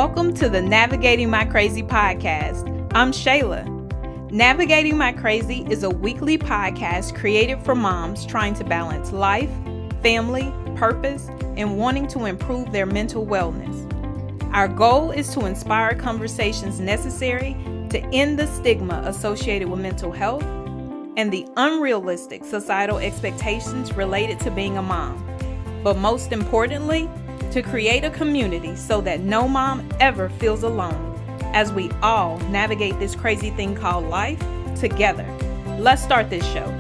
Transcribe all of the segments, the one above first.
Welcome to the Navigating My Crazy podcast. I'm Shayla. Navigating My Crazy is a weekly podcast created for moms trying to balance life, family, purpose, and wanting to improve their mental wellness. Our goal is to inspire conversations necessary to end the stigma associated with mental health and the unrealistic societal expectations related to being a mom. But most importantly, to create a community so that no mom ever feels alone as we all navigate this crazy thing called life together. Let's start this show.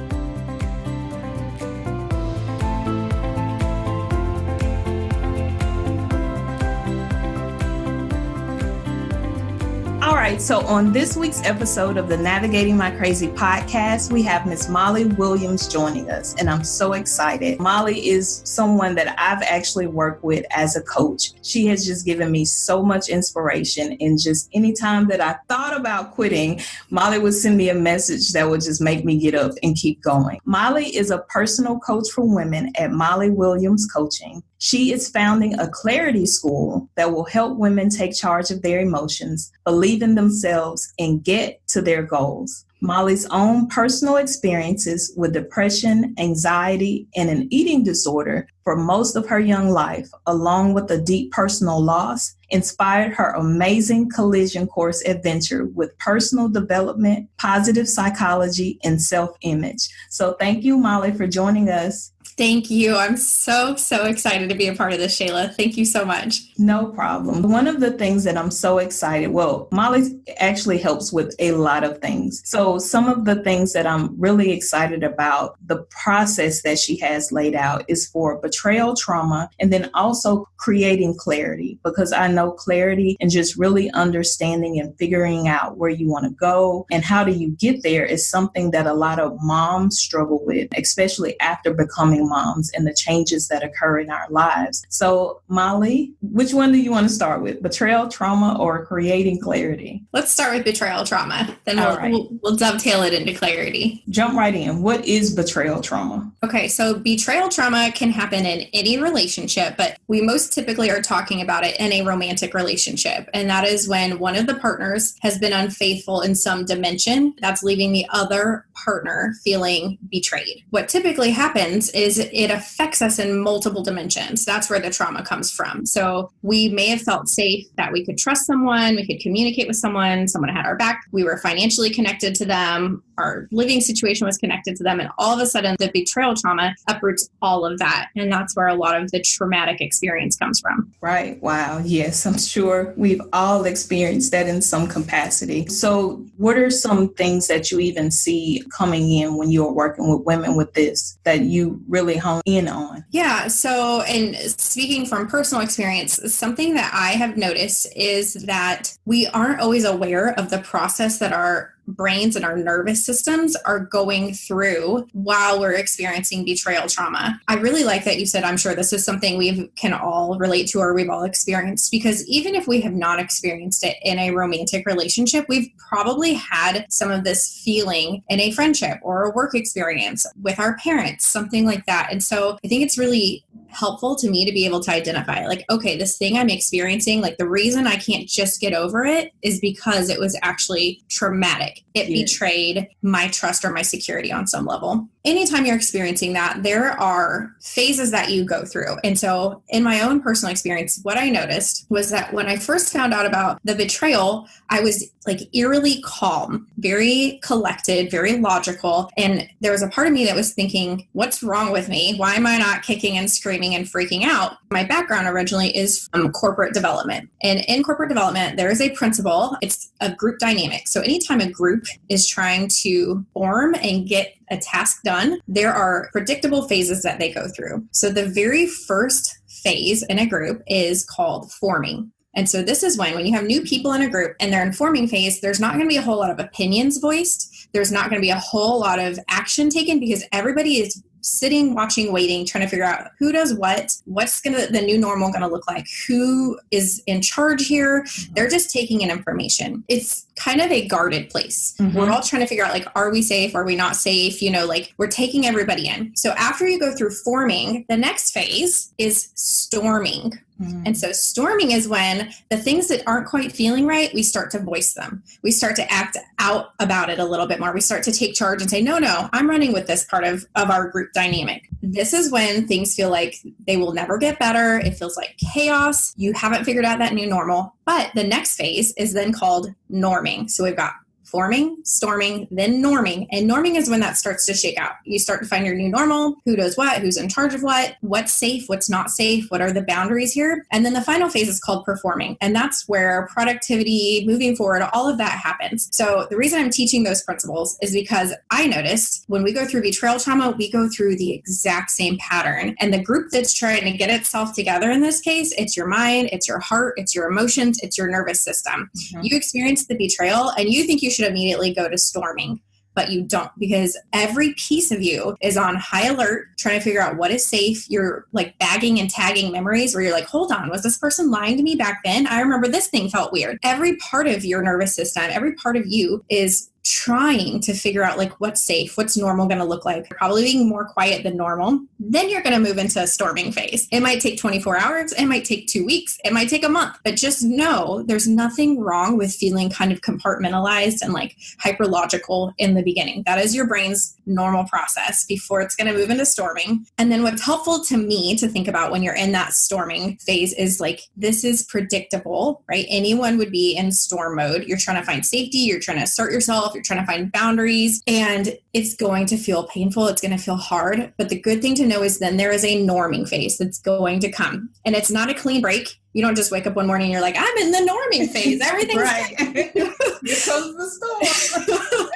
All right, so on this week's episode of the Navigating My Crazy podcast, we have Miss Molly Williams joining us, and I'm so excited. Molly is someone that I've actually worked with as a coach. She has just given me so much inspiration, and just anytime that I thought about quitting, Molly would send me a message that would just make me get up and keep going. Molly is a personal coach for women at Molly Williams Coaching. She is founding a clarity school that will help women take charge of their emotions, believe in themselves, and get to their goals. Molly's own personal experiences with depression, anxiety, and an eating disorder for most of her young life, along with a deep personal loss, inspired her amazing collision course adventure with personal development, positive psychology, and self-image. So thank you, Molly, for joining us. Thank you. I'm so excited to be a part of this, Shayla. Thank you so much. No problem. One of the things that I'm so excited, Molly actually helps with a lot of things. So some of the things that I'm really excited about, the process that she has laid out is for betrayal trauma and then also creating clarity, because I know clarity and just really understanding and figuring out where you want to go and how do you get there is something that a lot of moms struggle with, especially after becoming moms and the changes that occur in our lives. So Molly, which one do you want to start with? Betrayal trauma or creating clarity? Let's start with betrayal trauma. Then we'll dovetail it into clarity. Jump right in. What is betrayal trauma? Okay, so betrayal trauma can happen in any relationship, but we most typically are talking about it in a romantic relationship. And that is when one of the partners has been unfaithful in some dimension that's leaving the other partner feeling betrayed. What typically happens is it affects us in multiple dimensions. That's where the trauma comes from. So we may have felt safe that we could trust someone, we could communicate with someone had our back, we were financially connected to them, our living situation was connected to them, and all of a sudden the betrayal trauma uproots all of that. And that's where a lot of the traumatic experience comes from. Right. Wow. Yes, I'm sure we've all experienced that in some capacity. So what are some things that you even see coming in when you're working with women with this that you really hone in on? Yeah. So, and speaking from personal experience, something that I have noticed is that we aren't always aware of the process that our brains and our nervous systems are going through while we're experiencing betrayal trauma. I really like that you said, I'm sure this is something we can all relate to or we've all experienced, because even if we have not experienced it in a romantic relationship, we've probably had some of this feeling in a friendship or a work experience with our parents, something like that. And so I think it's really helpful to me to be able to identify, like, okay, this thing I'm experiencing, like the reason I can't just get over it is because it was actually traumatic. It betrayed my trust or my security on some level. Anytime you're experiencing that, there are phases that you go through. And so in my own personal experience, what I noticed was that when I first found out about the betrayal, I was like eerily calm, very collected, very logical. And there was a part of me that was thinking, what's wrong with me? Why am I not kicking and screaming and freaking out? My background originally is from corporate development. And in corporate development, there is a principle. It's a group dynamic. So anytime a group is trying to form and get a task done, there are predictable phases that they go through. So the very first phase in a group is called forming. And so this is when you have new people in a group and they're in forming phase, there's not going to be a whole lot of opinions voiced. There's not going to be a whole lot of action taken because everybody is sitting, watching, waiting, trying to figure out who does what's the new normal going to look like, who is in charge here. They're just taking in information. It's kind of a guarded place. Mm-hmm. We're all trying to figure out, like, are we safe? Are we not safe? Like we're taking everybody in. So after you go through forming, the next phase is storming. And so storming is when the things that aren't quite feeling right, we start to voice them. We start to act out about it a little bit more. We start to take charge and say, no, I'm running with this part of our group dynamic. This is when things feel like they will never get better. It feels like chaos. You haven't figured out that new normal. But the next phase is then called norming. So we've got forming, storming, then norming. And norming is when that starts to shake out. You start to find your new normal, who does what, who's in charge of what, what's safe, what's not safe, what are the boundaries here. And then the final phase is called performing. And that's where productivity, moving forward, all of that happens. So the reason I'm teaching those principles is because I noticed when we go through betrayal trauma, we go through the exact same pattern. And the group that's trying to get itself together in this case, it's your mind, it's your heart, it's your emotions, it's your nervous system. Mm-hmm. You experience the betrayal and you think you should immediately go to storming, but you don't, because every piece of you is on high alert, trying to figure out what is safe. You're like bagging and tagging memories where you're like, hold on, was this person lying to me back then? I remember this thing felt weird. Every part of your nervous system, every part of you is trying to figure out like what's safe, what's normal going to look like, probably being more quiet than normal. Then you're going to move into a storming phase. It might take 24 hours. It might take 2 weeks. It might take a month, but just know there's nothing wrong with feeling kind of compartmentalized and like hyperlogical in the beginning. That is your brain's normal process before it's going to move into storming. And then what's helpful to me to think about when you're in that storming phase is like, this is predictable, right? Anyone would be in storm mode. You're trying to find safety. You're trying to assert yourself. You're trying to find boundaries, and it's going to feel painful. It's going to feel hard. But the good thing to know is then there is a norming phase that's going to come. And it's not a clean break. You don't just wake up one morning and you're like, I'm in the norming phase. Everything's right. Here comes the storm.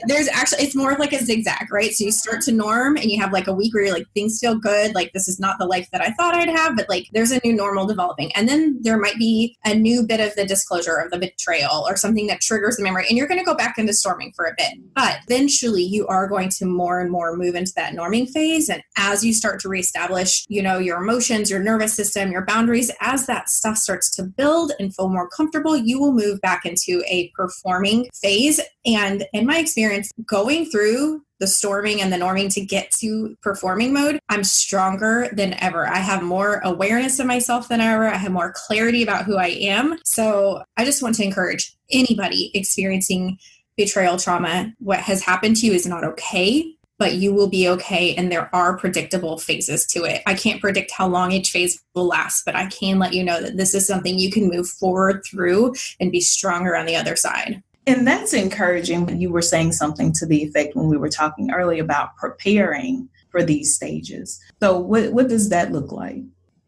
There's actually, it's more of like a zigzag, right? So you start to norm and you have like a week where you're like, things feel good. Like this is not the life that I thought I'd have, but like there's a new normal developing. And then there might be a new bit of the disclosure of the betrayal or something that triggers the memory. And you're going to go back into storming for a bit. But eventually you are going to more and more move into that norming phase. And as you start to reestablish, you know, your emotions, your nervous system, your boundaries, as that stuff starts to build and feel more comfortable, you will move back into a performing phase. And in my experience, going through the storming and the norming to get to performing mode, I'm stronger than ever. I have more awareness of myself than ever. I have more clarity about who I am. So I just want to encourage anybody experiencing betrayal trauma. What has happened to you is not okay, but you will be okay. And there are predictable phases to it. I can't predict how long each phase will last, but I can let you know that this is something you can move forward through and be stronger on the other side. And that's encouraging. You were saying something to the effect when we were talking earlier about preparing for these stages. So what does that look like?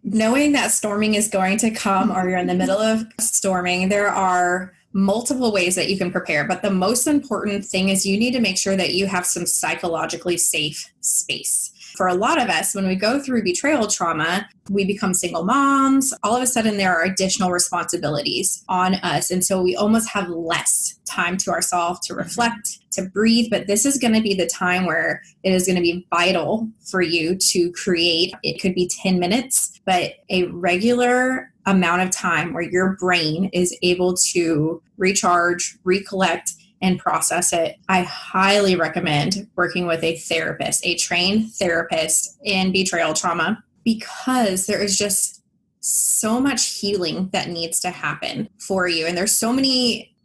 Knowing that storming is going to come or you're in the middle of storming, there are multiple ways that you can prepare. But the most important thing is you need to make sure that you have some psychologically safe space. For a lot of us, when we go through betrayal trauma, we become single moms. All of a sudden, there are additional responsibilities on us. And so we almost have less time to ourselves to reflect, to breathe. But this is going to be the time where it is going to be vital for you to create. It could be 10 minutes, but a regular amount of time where your brain is able to recharge, recollect, and process it. I highly recommend working with a therapist, a trained therapist in betrayal trauma, because there is just so much healing that needs to happen for you. And there's so many.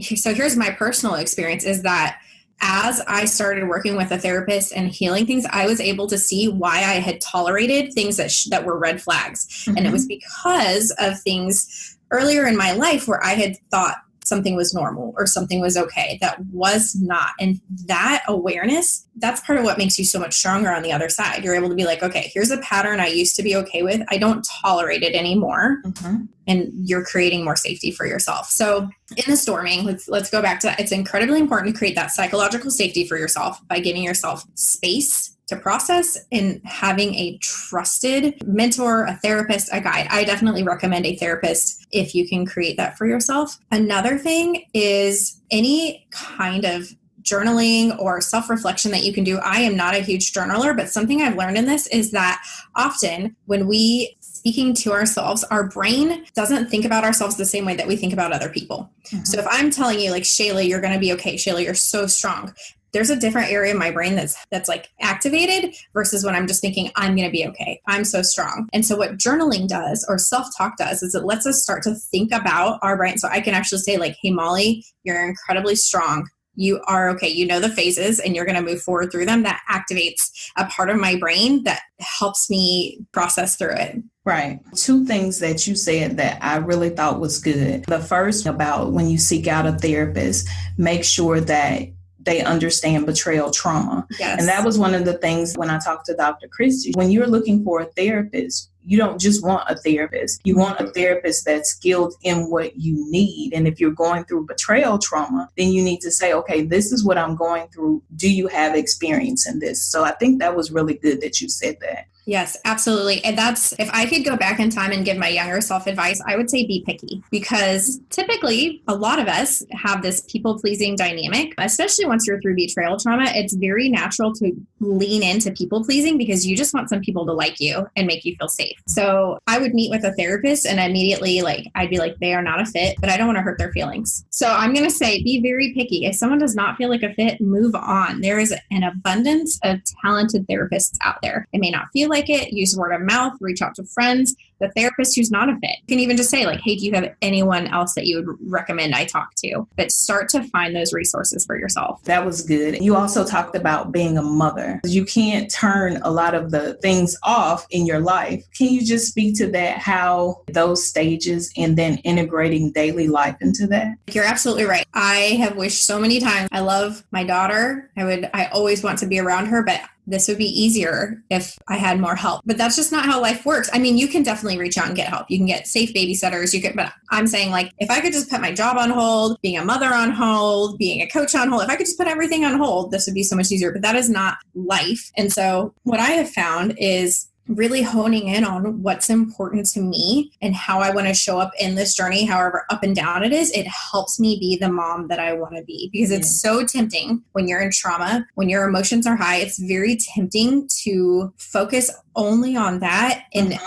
So here's my personal experience is that as I started working with a therapist and healing things, I was able to see why I had tolerated things that were red flags. Mm-hmm. And it was because of things earlier in my life where I had thought something was normal or something was okay that was not. And that awareness, that's part of what makes you so much stronger on the other side. You're able to be like, okay, here's a pattern I used to be okay with. I don't tolerate it anymore. Mm-hmm. And you're creating more safety for yourself. So in the storming, let's go back to that. It's incredibly important to create that psychological safety for yourself by giving yourself space to process and having a trusted mentor, a therapist, a guide. I definitely recommend a therapist if you can create that for yourself. Another thing is any kind of journaling or self-reflection that you can do. I am not a huge journaler, but something I've learned in this is that often when we speaking to ourselves, our brain doesn't think about ourselves the same way that we think about other people. Mm-hmm. So if I'm telling you like, Shayla, you're going to be okay. Shayla, you're so strong. there's a different area of my brain that's like activated versus when I'm just thinking, I'm going to be okay. I'm so strong. And so what journaling does or self-talk does is it lets us start to think about our brain. So I can actually say like, hey, Molly, you're incredibly strong. You are okay. You know the phases and you're going to move forward through them. That activates a part of my brain that helps me process through it. Right. Two things that you said that I really thought was good. The first about when you seek out a therapist, make sure that they understand betrayal trauma. Yes. And that was one of the things when I talked to Dr. Christie. When you're looking for a therapist, you don't just want a therapist. You want a therapist that's skilled in what you need. And if you're going through betrayal trauma, then you need to say, okay, this is what I'm going through. Do you have experience in this? So I think that was really good that you said that. Yes, absolutely. And that's, if I could go back in time and give my younger self advice, I would say be picky, because typically a lot of us have this people pleasing dynamic, especially once you're through betrayal trauma. It's very natural to lean into people pleasing because you just want some people to like you and make you feel safe. So I would meet with a therapist and immediately I'd be like, they are not a fit, but I don't want to hurt their feelings. So I'm going to say, be very picky. If someone does not feel like a fit, move on. There is an abundance of talented therapists out there. It may not feel like it, use word of mouth, reach out to friends. The therapist who's not a fit can even just say like, hey, do you have anyone else that you would recommend I talk to? But start to find those resources for yourself. That was good. You also talked about being a mother. You can't turn a lot of the things off in your life. Can you just speak to that, how those stages and then integrating daily life into that? You're absolutely right. I have wished so many times. I love my daughter. I always want to be around her, but this would be easier if I had more help. But that's just not how life works. I mean, you can definitely reach out and get help. You can get safe babysitters. But I'm saying like, if I could just put my job on hold, being a mother on hold, being a coach on hold, if I could just put everything on hold, this would be so much easier. But that is not life. And so what I have found is really honing in on what's important to me and how I want to show up in this journey, however up and down it is. It helps me be the mom that I want to be, because it's so tempting when you're in trauma, when your emotions are high, it's very tempting to focus only on that. And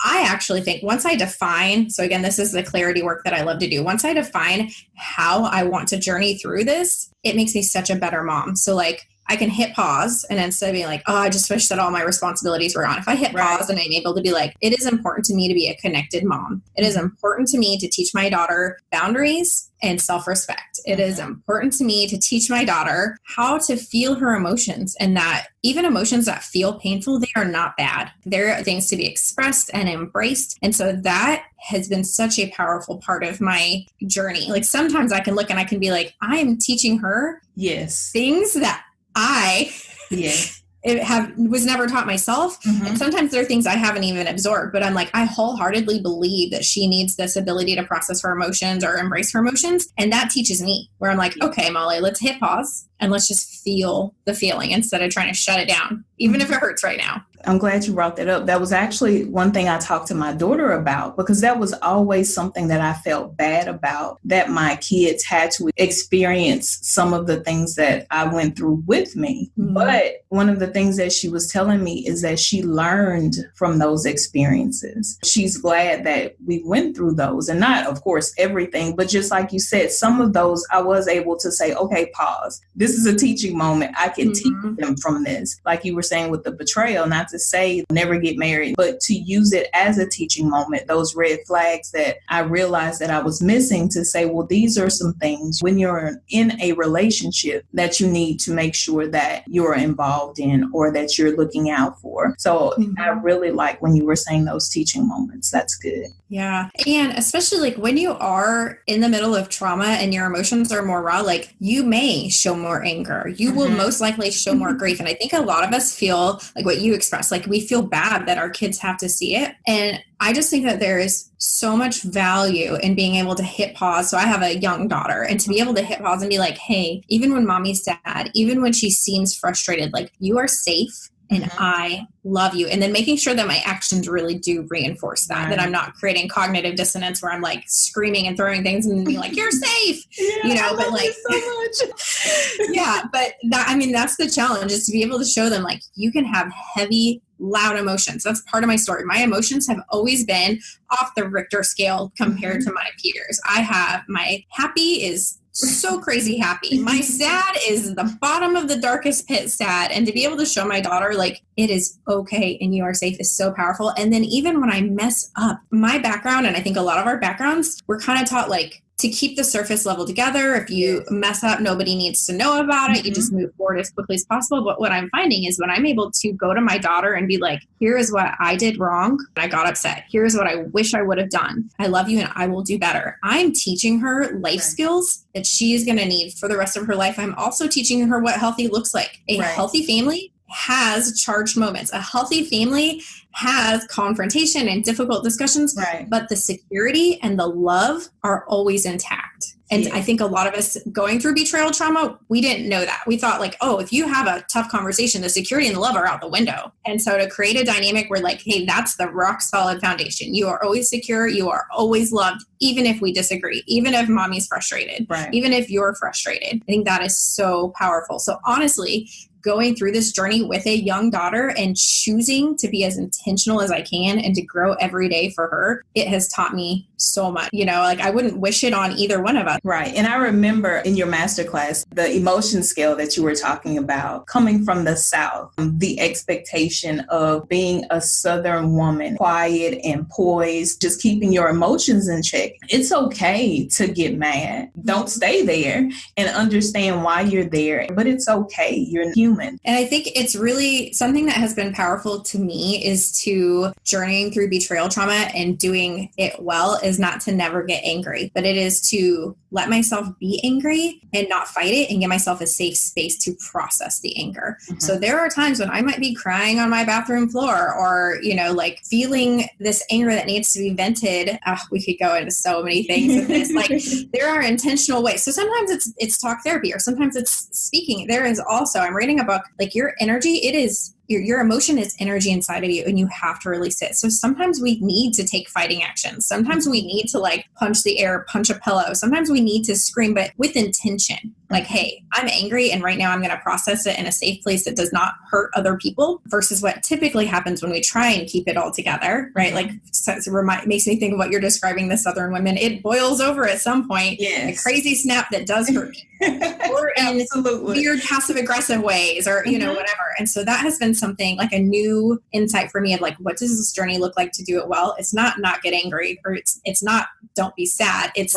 I actually think once I define, so again, this is the clarity work that I love to do. Once I define how I want to journey through this, it makes me such a better mom. So like, I can hit pause and instead of being like, oh, I just wish that all my responsibilities were on. If I hit pause and I'm able to be like, it is important to me to be a connected mom. It is important to me to teach my daughter boundaries and self-respect. It is important to me to teach my daughter how to feel her emotions, and that even emotions that feel painful, they are not bad. They're things to be expressed and embraced. And so that has been such a powerful part of my journey. Like sometimes I can look and I can be like, I am teaching her things that I was never taught myself. And sometimes there are things I haven't even absorbed, but I'm like, I wholeheartedly believe that she needs this ability to process her emotions or embrace her emotions. And that teaches me, where I'm like, okay, Molly, let's hit pause and let's just feel the feeling instead of trying to shut it down, even if it hurts right now. I'm glad you brought that up. That was actually one thing I talked to my daughter about, because that was always something that I felt bad about, that my kids had to experience some of the things that I went through with me. But one of the things that she was telling me is that she learned from those experiences. She's glad that we went through those, and not, of course, everything, but just like you said, some of those I was able to say, okay, pause. This is a teaching moment. I can teach them from this. Like you were saying with the betrayal, not to say never get married, but to use it as a teaching moment, those red flags that I realized that I was missing, to say, well, these are some things when you're in a relationship that you need to make sure that you're involved in or that you're looking out for. So I really like when you were saying those teaching moments. That's good. Yeah. And especially like when you are in the middle of trauma and your emotions are more raw, like you may show more anger. You will most likely show more grief. And I think a lot of us feel like what you expressed, like we feel bad that our kids have to see it. And I just think that there is so much value in being able to hit pause. So I have a young daughter, and to be able to hit pause and be like, hey, even when mommy's sad, even when she seems frustrated, like you are safe. And I love you. And then making sure that my actions really do reinforce that, that I'm not creating cognitive dissonance where I'm like screaming and throwing things and being like, you're safe, but like, so much. But that, I mean, that's the challenge, is to be able to show them like you can have heavy, loud emotions. That's part of my story. My emotions have always been off the Richter scale compared to my peers. I have my happy is so crazy happy. My sad is the bottom of the darkest pit sad. And to be able to show my daughter, like, it is okay and you are safe is so powerful. And then even when I mess up, my background, and I think a lot of our backgrounds, we're kind of taught like to keep the surface level together. If you mess up, nobody needs to know about it. You just move forward as quickly as possible. But what I'm finding is when I'm able to go to my daughter and be like, here is what I did wrong. I got upset. Here's what I wish I would have done. I love you and I will do better. I'm teaching her life skills that she is going to need for the rest of her life. I'm also teaching her what healthy looks like. A healthy family has charged moments. A healthy family has confrontation and difficult discussions, but the security and the love are always intact. And I think a lot of us going through betrayal trauma, we didn't know that. We thought like, oh, if you have a tough conversation, the security and the love are out the window. And so to create a dynamic where like, hey, that's the rock solid foundation. You are always secure. You are always loved, even if we disagree, even if mommy's frustrated, even if you're frustrated. I think that is so powerful. So honestly, going through this journey with a young daughter and choosing to be as intentional as I can and to grow every day for her, it has taught me so much. You know, like I wouldn't wish it on either one of us. Right. And I remember in your masterclass, the emotion scale that you were talking about, coming from the South, the expectation of being a Southern woman, quiet and poised, just keeping your emotions in check. It's okay to get mad. Don't stay there and understand why you're there, but it's okay. You're human. And I think it's really something that has been powerful to me is to journeying through betrayal trauma and doing it well is not to never get angry, but it is to let myself be angry and not fight it and give myself a safe space to process the anger. So there are times when I might be crying on my bathroom floor or, you know, like feeling this anger that needs to be vented. We could go into so many things with this. Like there are intentional ways. So sometimes it's talk therapy or sometimes it's speaking. There is also, I'm reading a book, like your energy, it is your emotion is energy inside of you and you have to release it. So sometimes we need to take fighting actions. Sometimes we need to like punch the air, punch a pillow. Sometimes we need to scream, but with intention. Like, hey, I'm angry and right now I'm going to process it in a safe place that does not hurt other people versus what typically happens when we try and keep it all together, right? Like makes me think of what you're describing, the Southern women. It boils over at some point, a crazy snap that does hurt people or in weird passive aggressive ways or, you know, whatever. And so that has been something like a new insight for me of like, what does this journey look like to do it well? It's not get angry or it's not don't be sad. It's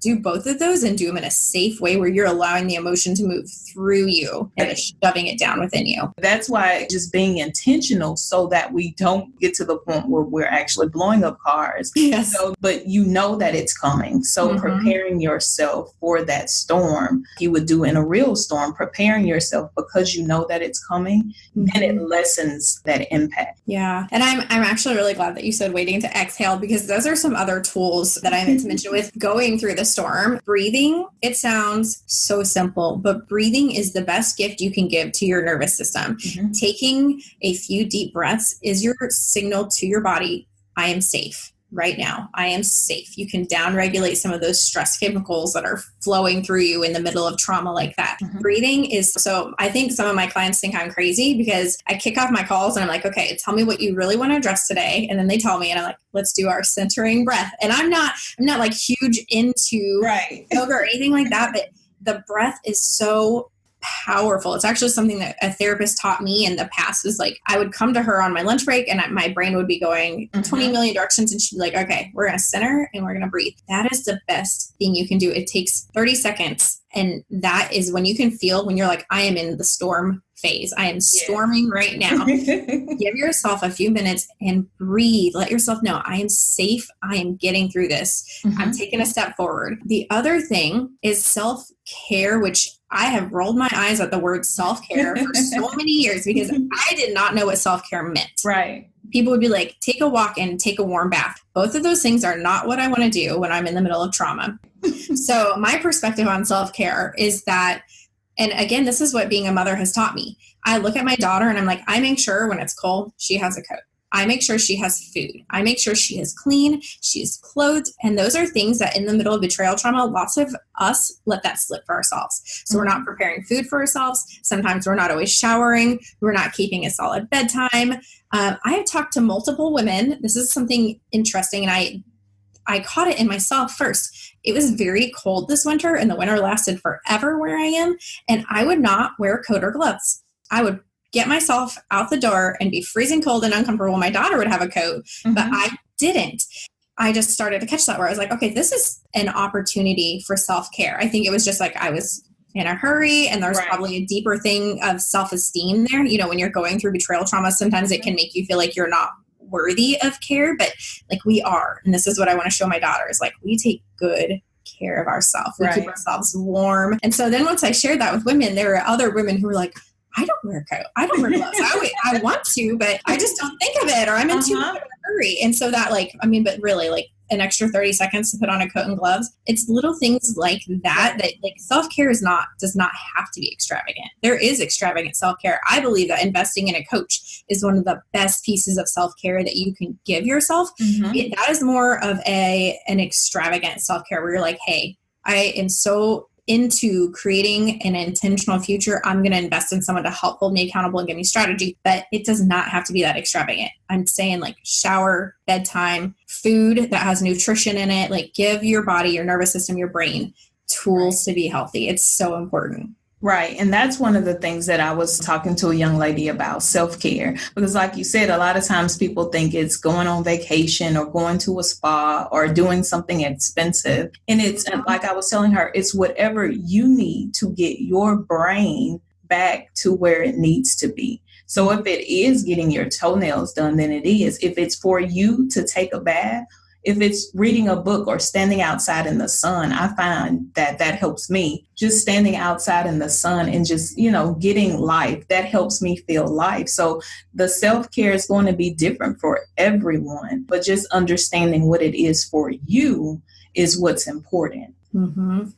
do both of those and do them in a safe way where you're allowing the emotion to move through you and shoving it down within you. That's why just being intentional so that we don't get to the point where we're actually blowing up cars. Yes. So, but you know that it's coming. So preparing yourself for that storm, you would do in a real storm, preparing yourself because you know that it's coming, and it lessens that impact. Yeah. And I'm actually really glad that you said waiting to exhale because those are some other tools that I meant to mention with going through the storm. Breathing, it sounds so simple, but breathing is the best gift you can give to your nervous system. Taking a few deep breaths is your signal to your body, I am safe. Right now, I am safe. You can downregulate some of those stress chemicals that are flowing through you in the middle of trauma like that. Breathing is, so I think some of my clients think I'm crazy because I kick off my calls and I'm like, okay, tell me what you really want to address today. And then they tell me and I'm like, let's do our centering breath. And I'm not like huge into yoga or anything like that, but the breath is so powerful. It's actually something that a therapist taught me in the past is like, I would come to her on my lunch break and my brain would be going 20 million directions. And she'd be like, okay, we're going to center and we're going to breathe. That is the best thing you can do. It takes 30 seconds. And that is when you can feel when you're like, I am in the storm phase. I am storming right now. Give yourself a few minutes and breathe. Let yourself know I am safe. I am getting through this. I'm taking a step forward. The other thing is self-care, which I have rolled my eyes at the word self-care for so many years because I did not know what self-care meant. Right. People would be like, take a walk and take a warm bath. Both of those things are not what I want to do when I'm in the middle of trauma. So my perspective on self-care is that, and again, this is what being a mother has taught me. I look at my daughter and I'm like, I make sure when it's cold, she has a coat. I make sure she has food. I make sure she is clean, she is clothed. And those are things that in the middle of betrayal trauma, lots of us let that slip for ourselves. So we're not preparing food for ourselves. Sometimes we're not always showering. We're not keeping a solid bedtime. I have talked to multiple women. This is something interesting. And I caught it in myself first. It was very cold this winter, and the winter lasted forever where I am. And I would not wear a coat or gloves. I would get myself out the door and be freezing cold and uncomfortable. My daughter would have a coat, but I didn't. I just started to catch that where I was like, okay, this is an opportunity for self-care. I think it was just like I was in a hurry, and there's probably a deeper thing of self-esteem there. You know, when you're going through betrayal trauma, sometimes it can make you feel like you're not worthy of care, but like we are. And this is what I want to show my daughters. Like, we take good care of ourselves. We keep ourselves warm. And so then once I shared that with women, there were other women who were like, I don't wear a coat. I don't wear gloves. I want to, but I just don't think of it, or I'm in too much of a hurry. And so that but really like an extra 30 seconds to put on a coat and gloves. It's little things like that like self-care does not have to be extravagant. There is extravagant self-care. I believe that investing in a coach is one of the best pieces of self-care that you can give yourself. That is more of an extravagant self-care where you're like, hey, I am so into creating an intentional future. I'm going to invest in someone to help hold me accountable and give me strategy, but it does not have to be that extravagant. I'm saying like shower, bedtime, food that has nutrition in it, like give your body, your nervous system, your brain tools to be healthy. It's so important. Right. And that's one of the things that I was talking to a young lady about, self-care, because like you said, a lot of times people think it's going on vacation or going to a spa or doing something expensive. And it's like I was telling her, it's whatever you need to get your brain back to where it needs to be. So if it is getting your toenails done, then it is. If it's for you to take a bath, if it's reading a book or standing outside in the sun, I find that helps me. Just standing outside in the sun and just, getting life, that helps me feel life. So the self-care is going to be different for everyone, but just understanding what it is for you is what's important.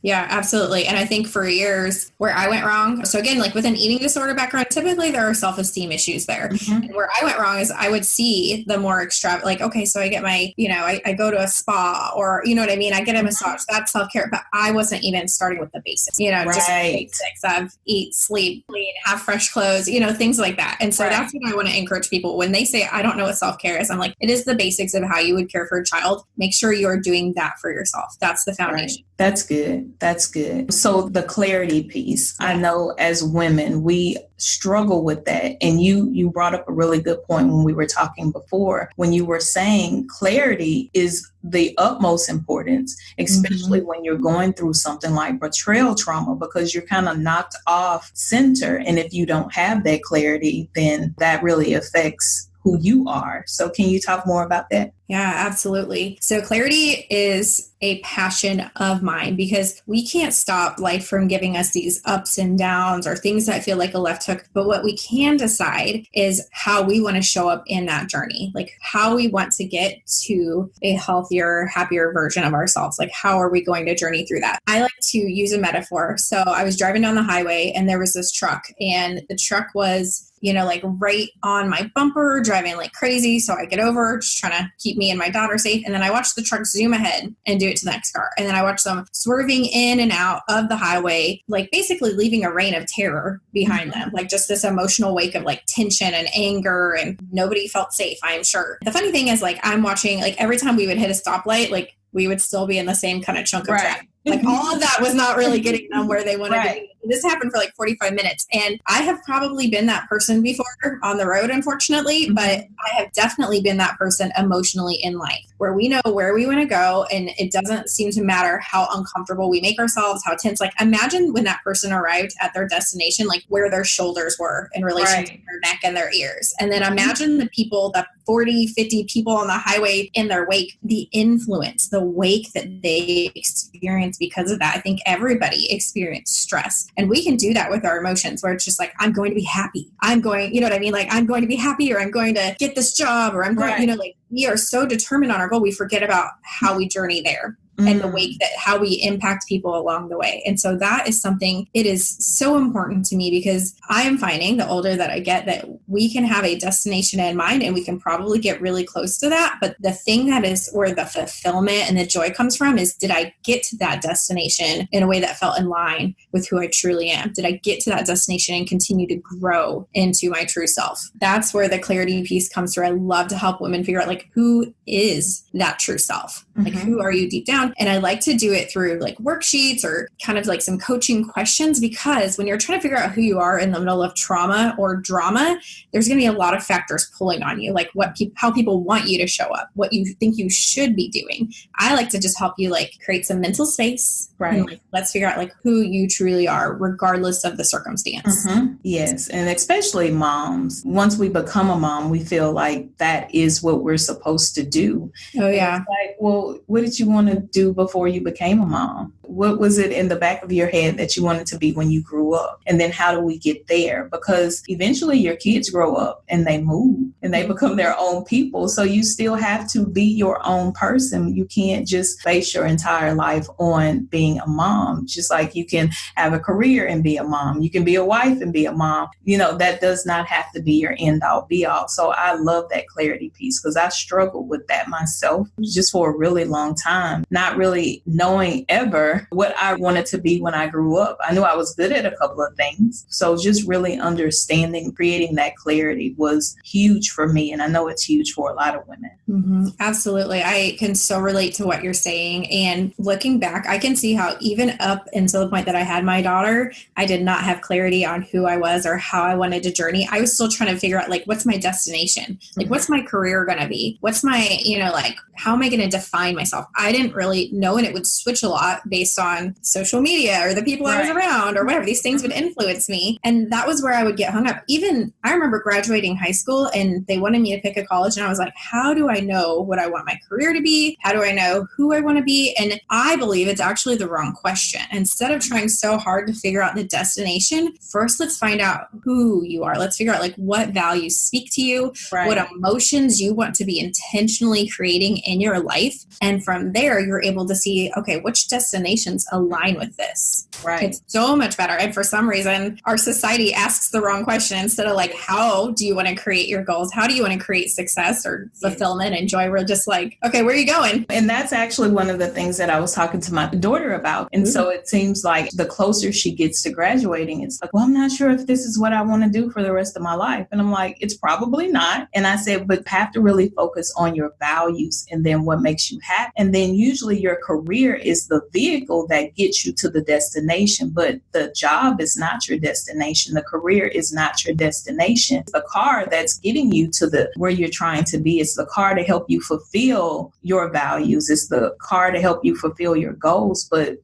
Yeah, absolutely. And I think for years where I went wrong, so again, like with an eating disorder background, typically there are self-esteem issues there. And where I went wrong is I would see the more extravagant, like, okay, so I get my, I go to a spa, or, you know what I mean? I get a massage, that's self-care, but I wasn't even starting with the basics, just the basics of eat, sleep, clean, have fresh clothes, things like that. And so that's what I want to encourage people when they say, I don't know what self-care is. I'm like, it is the basics of how you would care for a child. Make sure you're doing that for yourself. That's the foundation. That's good. That's good. So the clarity piece, I know as women, we struggle with that. And you brought up a really good point when we were talking before, when you were saying clarity is the utmost importance, especially when you're going through something like betrayal trauma, because you're kind of knocked off center. And if you don't have that clarity, then that really affects who you are. So can you talk more about that? Yeah, absolutely. So clarity is a passion of mine because we can't stop life from giving us these ups and downs or things that feel like a left hook. But what we can decide is how we want to show up in that journey, like how we want to get to a healthier, happier version of ourselves. Like, how are we going to journey through that? I like to use a metaphor. So I was driving down the highway and there was this truck, and the truck was like right on my bumper, driving like crazy. So I get over, just trying to keep me and my daughter safe. And then I watch the truck zoom ahead and do it to the next car. And then I watch them swerving in and out of the highway, like basically leaving a reign of terror behind them, like just this emotional wake of like tension and anger, and nobody felt safe, I'm sure. The funny thing is, like, I'm watching, like every time we would hit a stoplight, like we would still be in the same kind of chunk of traffic. Like all of that was not really getting them where they wanted to be. This happened for like 45 minutes. And I have probably been that person before on the road, unfortunately, but I have definitely been that person emotionally in life where we know where we want to go. And it doesn't seem to matter how uncomfortable we make ourselves, how tense. Like, imagine when that person arrived at their destination, like where their shoulders were in relation to their neck and their ears. And then imagine the people, the 40, 50 people on the highway in their wake, the influence, the wake that they experience because of that. I think everybody experienced stress. And we can do that with our emotions where it's just like, I'm going to be happy. I'm going, you know what I mean? Like, I'm going to be happy, or I'm going to get this job, or I'm going, like we are so determined on our goal. We forget about how we journey there. and the way that how we impact people along the way. And so that is something, it is so important to me because I am finding the older that I get that we can have a destination in mind and we can probably get really close to that. But the thing that is where the fulfillment and the joy comes from is, did I get to that destination in a way that felt in line with who I truly am? Did I get to that destination and continue to grow into my true self? That's where the clarity piece comes through. I love to help women figure out like, who is that true self? Like, who are you deep down? And I like to do it through like worksheets or kind of like some coaching questions, because when you're trying to figure out who you are in the middle of trauma or drama, there's going to be a lot of factors pulling on you, like how people want you to show up, what you think you should be doing. I like to just help you like create some mental space. Right. And like, let's figure out like who you truly are, regardless of the circumstance. Yes. And especially moms. Once we become a mom, we feel like that is what we're supposed to do. Oh, yeah. And it's like, well, what did you want to do before you became a mom? What was it in the back of your head that you wanted to be when you grew up? And then how do we get there? Because eventually your kids grow up and they move and they become their own people. So you still have to be your own person. You can't just base your entire life on being a mom. Just like you can have a career and be a mom. You can be a wife and be a mom. You know, that does not have to be your end all be all. So I love that clarity piece because I struggled with that myself just for a really long time, not really knowing ever what I wanted to be when I grew up. I knew I was good at a couple of things. So just really understanding, creating that clarity was huge for me. And I know it's huge for a lot of women. Absolutely. I can so relate to what you're saying. And looking back, I can see how even up until the point that I had my daughter, I did not have clarity on who I was or how I wanted to journey. I was still trying to figure out like, what's my destination? Like, what's my career going to be? What's my, like, how am I going to define myself? I didn't really know, and it would switch a lot based on social media or the people I was around or whatever. These things would influence me. And that was where I would get hung up. Even I remember graduating high school and they wanted me to pick a college. And I was like, how do I know what I want my career to be? How do I know who I want to be? And I believe it's actually the wrong question. Instead of trying so hard to figure out the destination, first, let's find out who you are. Let's figure out like what values speak to you, what emotions you want to be intentionally creating in your life. And from there, you're able to see, okay, which destinations align with this. Right. It's so much better. And for some reason, our society asks the wrong question. Instead of like, how do you want to create your goals? How do you want to create success or fulfillment and joy? We're just like, okay, where are you going? And that's actually one of the things that I was talking to my daughter about. And so it seems like the closer she gets to graduating, it's like, well, I'm not sure if this is what I want to do for the rest of my life. And I'm like, it's probably not. And I said, but have to really focus on your values and then what makes you happy. And then usually your career is the vehicle that gets you to the destination, but the job is not your destination. The career is not your destination. The car that's getting you to the where you're trying to be. It's the car to help you fulfill your values. It's the car to help you fulfill your goals. But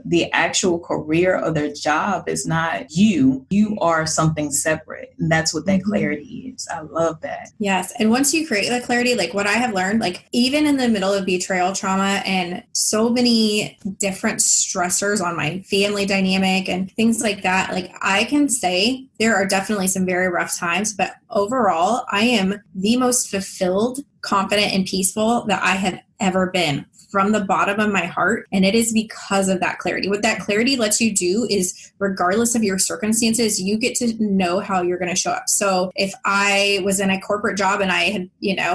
the actual career or the job is not you. You are something separate. And that's what that clarity is. I love that. Yes. And once you create that clarity, like what I have learned, like even in the middle of betrayal trauma and so many different stressors on my family dynamic and things like that, like I can say there are definitely some very rough times, but overall, I am the most fulfilled, confident, and peaceful that I have ever been from the bottom of my heart. And it is because of that clarity. What that clarity lets you do is, regardless of your circumstances, you get to know how you're going to show up. So if I was in a corporate job and I had,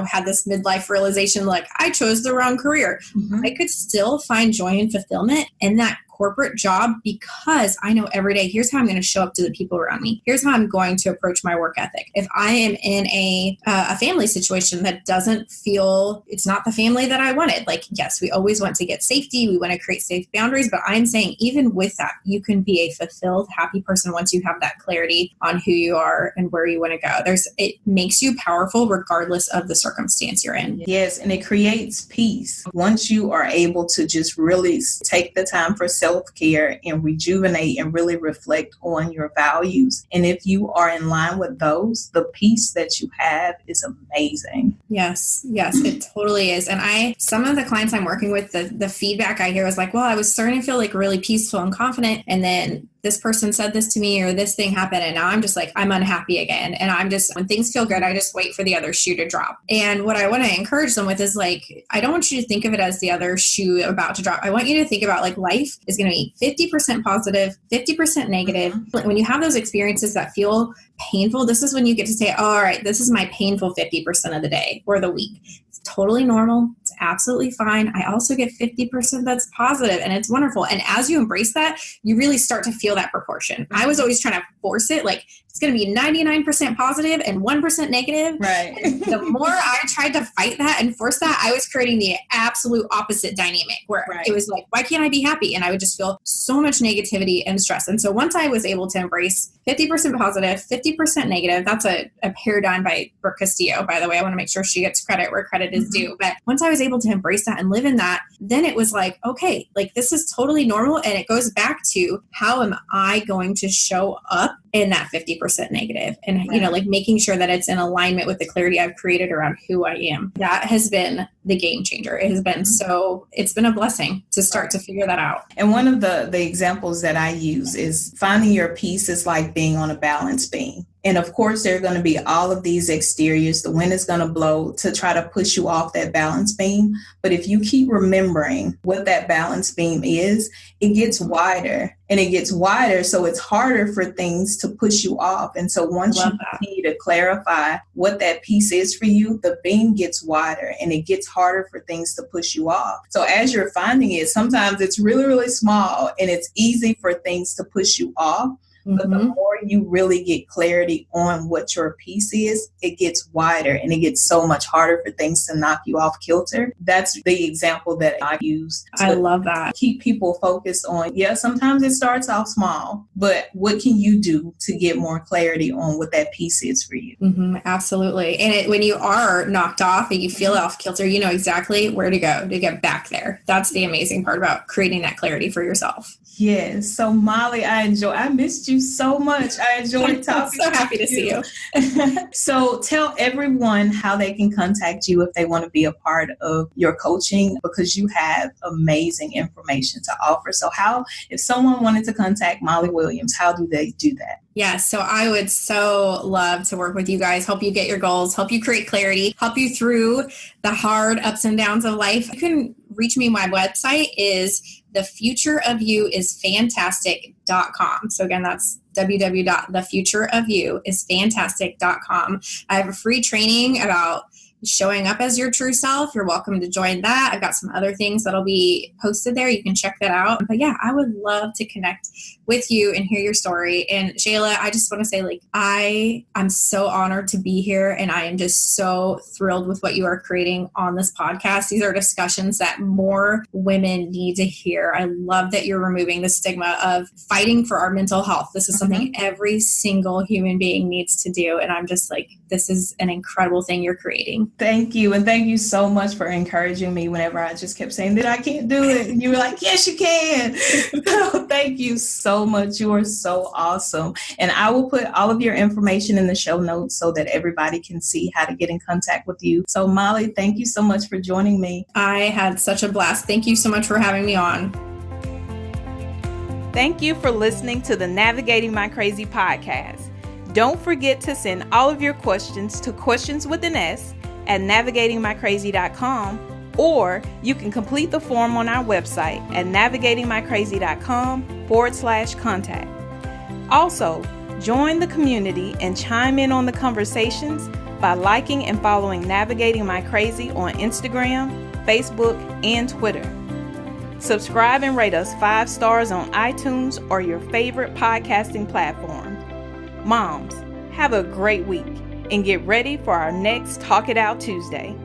had this midlife realization, like I chose the wrong career, I could still find joy and fulfillment in that corporate job because I know every day, here's how I'm going to show up to the people around me. Here's how I'm going to approach my work ethic. If I am in a family situation that doesn't feel, it's not the family that I wanted. Like, yes, we always want to get safety. We want to create safe boundaries, but I'm saying even with that, you can be a fulfilled, happy person once you have that clarity on who you are and where you want to go. It makes you powerful regardless of the circumstance you're in. Yes. And it creates peace. Once you are able to just really take the time for self-care and rejuvenate and really reflect on your values. And if you are in line with those, the peace that you have is amazing. Yes, it totally is. And some of the clients I'm working with, the feedback I hear is like, well, I was starting to feel like really peaceful and confident. And then this person said this to me or this thing happened. And now I'm just like, I'm unhappy again. And I'm just, when things feel good, I just wait for the other shoe to drop. And what I want to encourage them with is like, I don't want you to think of it as the other shoe about to drop. I want you to think about like life is going to be 50% positive, 50% negative. When you have those experiences that feel painful, this is when you get to say, oh, all right, this is my painful 50% of the day or the week. It's totally normal. It's absolutely fine. I also get 50% that's positive, and it's wonderful. And as you embrace that, you really start to feel that proportion. I was always trying to force it. Like, it's going to be 99% positive and 1% negative. Right. And the more I tried to fight that and force that, I was creating the absolute opposite dynamic where it was like, why can't I be happy? And I would just feel so much negativity and stress. And so once I was able to embrace 50% positive, 50% negative, that's a paradigm by Brooke Castillo, by the way. I want to make sure she gets credit where credit is due. But once I was able to embrace that and live in that, then it was like, okay, like this is totally normal. And it goes back to, how am I going to show up in that 50% negative? And, you know, like making sure that it's in alignment with the clarity I've created around who I am. That has been the game changer. It has been it's been a blessing to start to figure that out. And one of the examples that I use is finding your peace is like being on a balance beam. And of course, there are going to be all of these exteriors. The wind is going to blow to try to push you off that balance beam. But if you keep remembering what that balance beam is, it gets wider and it gets wider. So it's harder for things to push you off. And so once you continue to clarify what that piece is for you, the beam gets wider and it gets harder for things to push you off. So as you're finding it, sometimes it's really, really small and it's easy for things to push you off. But the more you really get clarity on what your piece is, it gets wider and it gets so much harder for things to knock you off kilter. That's the example that I use. I love that. Keep people focused on, sometimes it starts off small, but what can you do to get more clarity on what that piece is for you? Absolutely. And when you are knocked off and you feel off kilter, you know exactly where to go to get back there. That's the amazing part about creating that clarity for yourself. Yes. So Molly, I missed you so much. I enjoyed talking. I'm so happy to see you. So tell everyone how they can contact you if they want to be a part of your coaching, because you have amazing information to offer. So if someone wanted to contact Molly Williams, how do they do that? Yeah, so I would so love to work with you guys, help you get your goals, help you create clarity, help you through the hard ups and downs of life. You can reach me. My website is thefutureofyouisfantastic.com. So again, that's www.thefutureofyouisfantastic.com. I have a free training about showing up as your true self. You're welcome to join that. I've got some other things that'll be posted there. You can check that out. But yeah, I would love to connect with you and hear your story. And Shayla, I just want to say, like, I'm so honored to be here. And I am just so thrilled with what you are creating on this podcast. These are discussions that more women need to hear. I love that you're removing the stigma of fighting for our mental health. This is something every single human being needs to do. And I'm just like, this is an incredible thing you're creating. Thank you. And thank you so much for encouraging me whenever I just kept saying that I can't do it. And you were like, yes, you can. So thank you so much. You are so awesome. And I will put all of your information in the show notes so that everybody can see how to get in contact with you. So Molly, thank you so much for joining me. I had such a blast. Thank you so much for having me on. Thank you for listening to the Navigating My Crazy podcast. Don't forget to send all of your questions to questions@navigatingmycrazy.com, or you can complete the form on our website at navigatingmycrazy.com/contact. Also, join the community and chime in on the conversations by liking and following Navigating My Crazy on Instagram, Facebook, and Twitter. Subscribe and rate us 5 stars on iTunes or your favorite podcasting platform. Moms, have a great week and get ready for our next Talk It Out Tuesday.